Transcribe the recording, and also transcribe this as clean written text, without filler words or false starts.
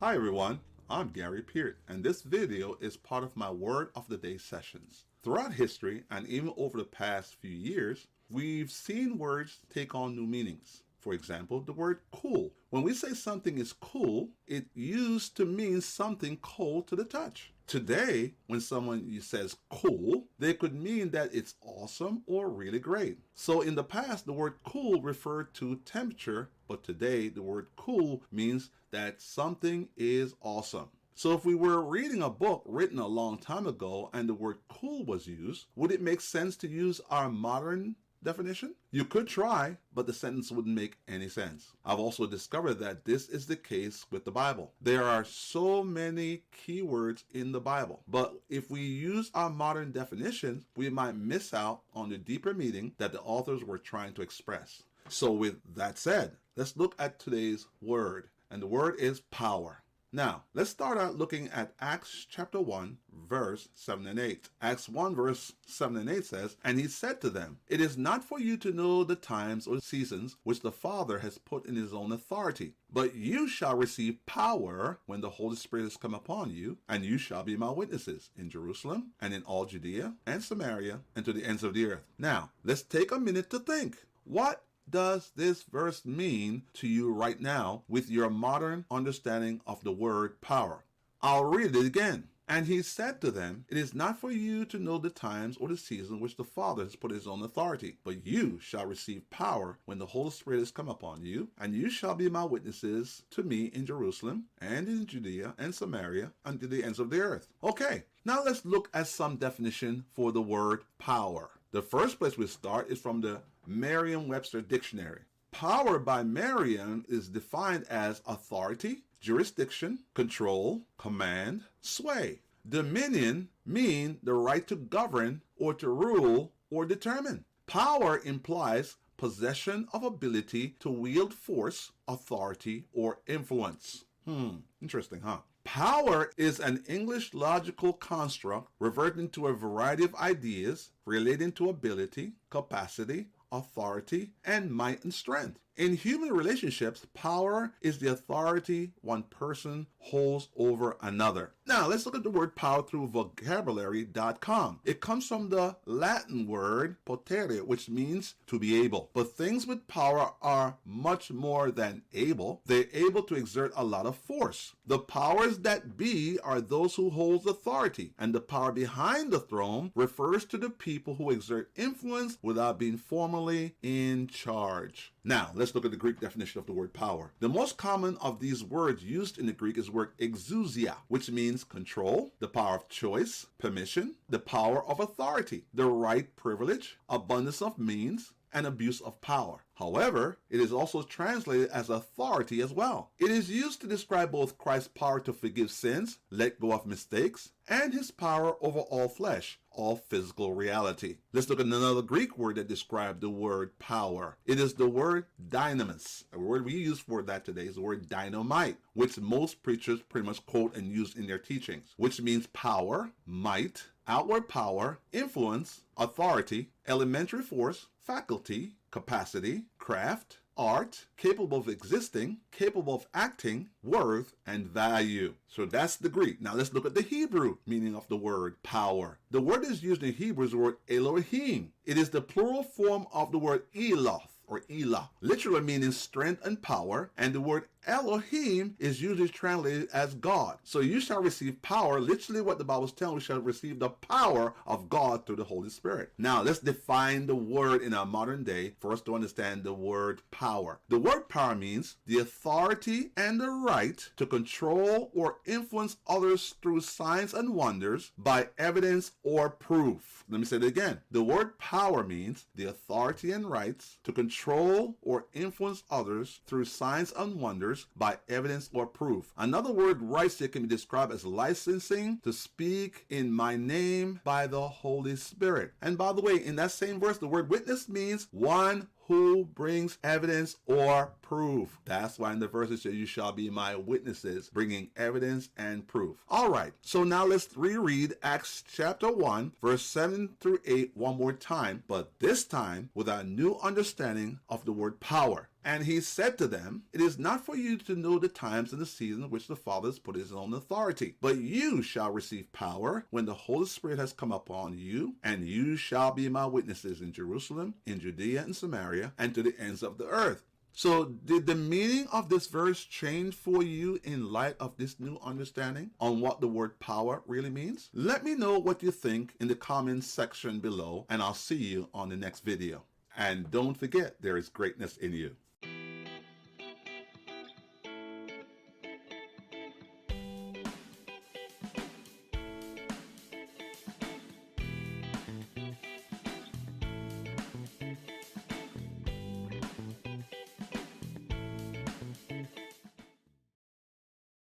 Hi everyone, I'm Gary Peart, and this video is part of my Word of the Day sessions. Throughout history, and even over the past few years, we've seen words take on new meanings. For example, the word cool. When we say something is cool, it used to mean something cold to the touch. Today, when someone says cool, they could mean that it's awesome or really great. So in the past, the word cool referred to temperature, but today the word cool means that something is awesome. So if we were reading a book written a long time ago and the word cool was used, would it make sense to use our modern definition? You could try, but the sentence wouldn't make any sense. I've also discovered that this is the case with the Bible. There are so many keywords in the Bible, but if we use our modern definitions, we might miss out on the deeper meaning that the authors were trying to express. So with that said, let's look at today's word, and the word is power. Now, let's start out looking at Acts chapter 1, verse 7 and 8. Acts 1, verse 7 and 8 says, "And he said to them, It is not for you to know the times or seasons which the Father has put in his own authority, but you shall receive power when the Holy Spirit has come upon you, and you shall be my witnesses in Jerusalem and in all Judea and Samaria and to the ends of the earth." Now, let's take a minute to think. What does this verse mean to you right now with your modern understanding of the word power? I'll read it again. "And he said to them, It is not for you to know the times or the season which the Father has put his own authority, but you shall receive power when the Holy Spirit has come upon you, and you shall be my witnesses to me in Jerusalem and in Judea and Samaria and to the ends of the earth." Okay, now let's look at some definition for the word power. The first place we start is from the Merriam-Webster Dictionary. Power by Merriam is defined as authority, jurisdiction, control, command, sway. Dominion mean the right to govern or to rule or determine. Power implies possession of ability to wield force, authority, or influence. Interesting, huh? Power is an English logical construct reverting to a variety of ideas relating to ability, capacity, authority, and might and strength. In human relationships, power is the authority one person holds over another. Now, let's look at the word power through vocabulary.com. It comes from the Latin word potere, which means to be able. But things with power are much more than able. They're able to exert a lot of force. The powers that be are those who hold authority, and the power behind the throne refers to the people who exert influence without being formally in charge. Now, let's look at the Greek definition of the word power. The most common of these words used in the Greek is the word exousia, which means control, the power of choice, permission, the power of authority, the right privilege, abundance of means, and abuse of power. However, it is also translated as authority as well. It is used to describe both Christ's power to forgive sins, let go of mistakes, and his power over all flesh, all physical reality. Let's look at another Greek word that describes the word power. It is the word dynamis. A word we use for that today is the word dynamite, which most preachers pretty much quote and use in their teachings, which means power, might, outward power, influence, authority, elementary force, faculty, capacity, craft, art, capable of existing, capable of acting, worth, and value. So that's the Greek. Now let's look at the Hebrew meaning of the word power. The word is used in Hebrew is the word Elohim. It is the plural form of the word Eloth or Elah, literally meaning strength and power, and the word Elohim is usually translated as God. So you shall receive power, literally what the Bible is telling, we shall receive the power of God through the Holy Spirit. Now let's define the word in our modern day for us to understand the word power. The word power means the authority and the right to control or influence others through signs and wonders by evidence or proof. Let me say it again. The word power means the authority and rights to control or influence others through signs and wonders by evidence or proof. Another word rights here can be described as licensing to speak in my name by the Holy Spirit. And by the way, in that same verse, the word witness means one who brings evidence or proof. That's why in the verse it says, you shall be my witnesses, bringing evidence and proof. All right, so now let's reread Acts chapter 1, verse 7 through 8 one more time, but this time with our new understanding of the word power. And he said to them, it is not for you to know the times and the seasons which the Father has put his own authority, but you shall receive power when the Holy Spirit has come upon you, and you shall be my witnesses in Jerusalem, in Judea and Samaria, and to the ends of the earth. So did the meaning of this verse change for you in light of this new understanding on what the word power really means? Let me know what you think in the comments section below, and I'll see you on the next video. And don't forget, there is greatness in you.